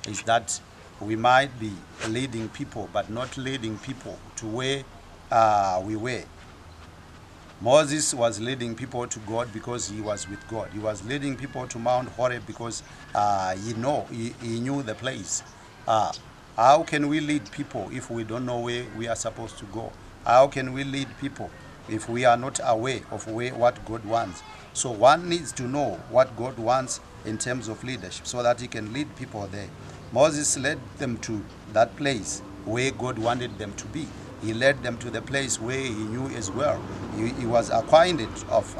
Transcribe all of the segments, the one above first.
is that we might be leading people, but not leading people to where we were. Moses was leading people to God because he was with God. He was leading people to Mount Horeb because he knew the place. Uh, how can we lead people if we don't know where we are supposed to go? How can we lead people if we are not aware of what God wants? So one needs to know what God wants in terms of leadership so that he can lead people there. Moses led them to that place where God wanted them to be. He led them to the place where he knew as well. He was acquainted of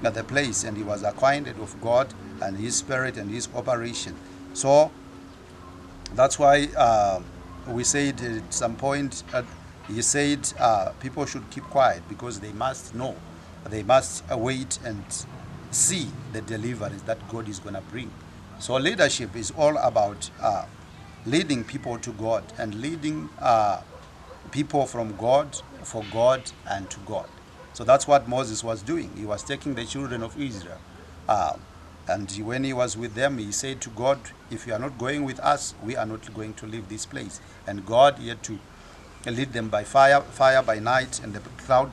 the place, and he was acquainted of God and his spirit and his operation. So that's why we said at some point, he said people should keep quiet because they must know, they must wait and see the deliverance that God is going to bring. So leadership is all about leading people to God and leading people from God, for God, and to God. So that's what Moses was doing. He was taking the children of Israel. And when he was with them, he said to God, if you are not going with us, we are not going to leave this place. And God had to lead them by fire by night, and the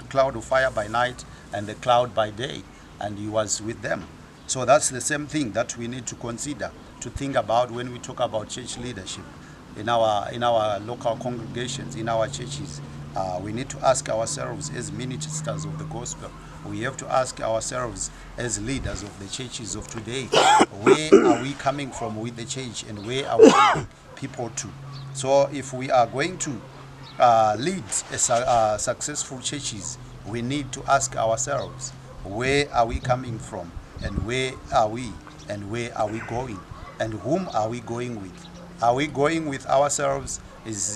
cloud of fire by night, and the cloud by day. And he was with them. So that's the same thing that we need to consider, to think about when we talk about church leadership in our local congregations, in our churches. We need to ask ourselves as ministers of the gospel. We have to ask ourselves as leaders of the churches of today, where are we coming from with the church, and where are we leading people to? So if we are going to lead successful churches, we need to ask ourselves, where are we coming from, and where are we, and where are we going, and whom are we going with? Are we going with ourselves?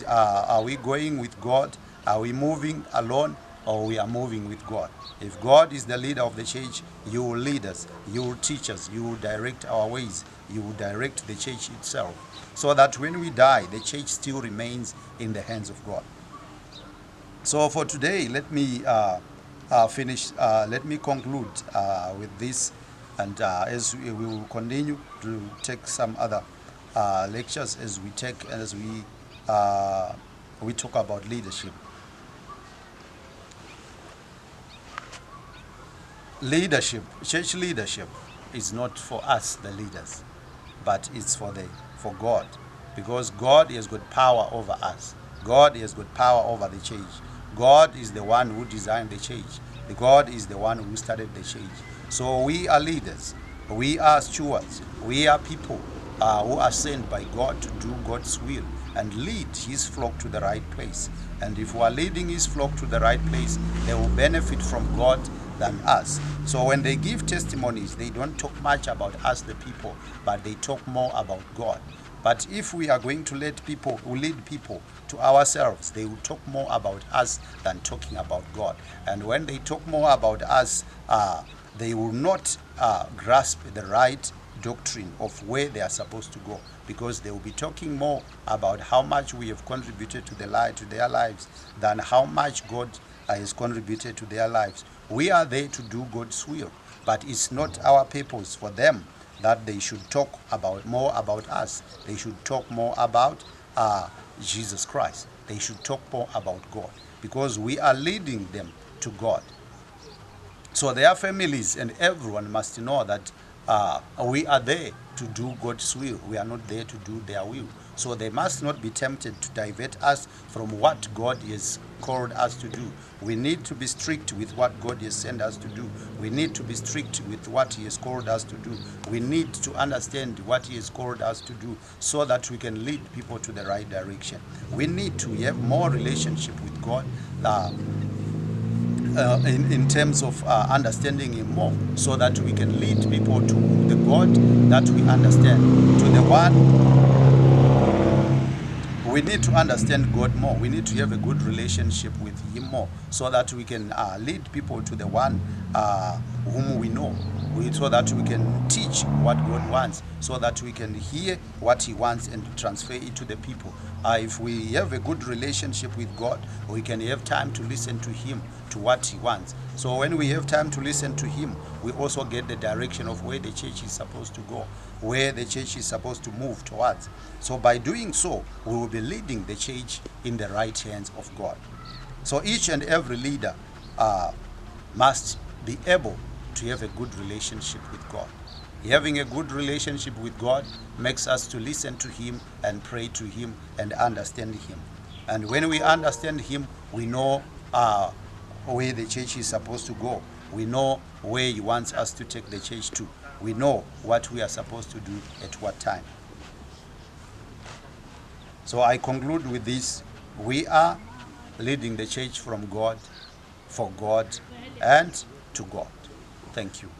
Are we going with God? Are we moving alone, or we are moving with God? If God is the leader of the church, you will lead us, you will teach us, you will direct our ways, you will direct the church itself, so that when we die, the church still remains in the hands of God. So for today, let me finish, let me conclude with this, and as we will continue to take some other lectures as we talk about leadership. Leadership, church leadership, is not for us, the leaders, but it's for God, because God has got power over us. God has got power over the church. God is the one who designed the church. God is the one who started the church. So we are leaders. We are stewards. We are people who are sent by God to do God's will and lead his flock to the right place. And if we are leading his flock to the right place, they will benefit from God than us. So when they give testimonies, they don't talk much about us, the people, but they talk more about God. But if we are going to lead people to ourselves, they will talk more about us than talking about God. And when they talk more about us, they will not grasp the right doctrine of where they are supposed to go, because they will be talking more about how much we have contributed to their lives than how much God has contributed to their lives. We are there to do God's will, but it's not our purpose for them that they should talk more about us. They should talk more about Jesus Christ. They should talk more about God, because we are leading them to God. So their families and everyone must know that we are there to do God's will. We are not there to do their will. So they must not be tempted to divert us from what God has called us to do. We need to be strict with what God has sent us to do. We need to be strict with what he has called us to do. We need to understand what he has called us to do, so that we can lead people to the right direction. We need to have more relationship with God in terms of understanding him more, so that we can lead people to the God that we understand, to the one. We need to understand God more. We need to have a good relationship with him more, so that we can lead people to the one whom we know, so that we can teach what God wants, so that we can hear what he wants and transfer it to the people. If we have a good relationship with God, we can have time to listen to him, to what he wants. So when we have time to listen to him, we also get the direction of where the church is supposed to go. where the church is supposed to move towards. So by doing so, we will be leading the church in the right hands of God. So each and every leader must be able to have a good relationship with God. Having a good relationship with God makes us to listen to Him and pray to Him and understand Him. And when we understand Him, we know where the church is supposed to go. We know where He wants us to take the church to. We know what we are supposed to do at what time. So I conclude with this. We are leading the church from God, for God, and to God. Thank you.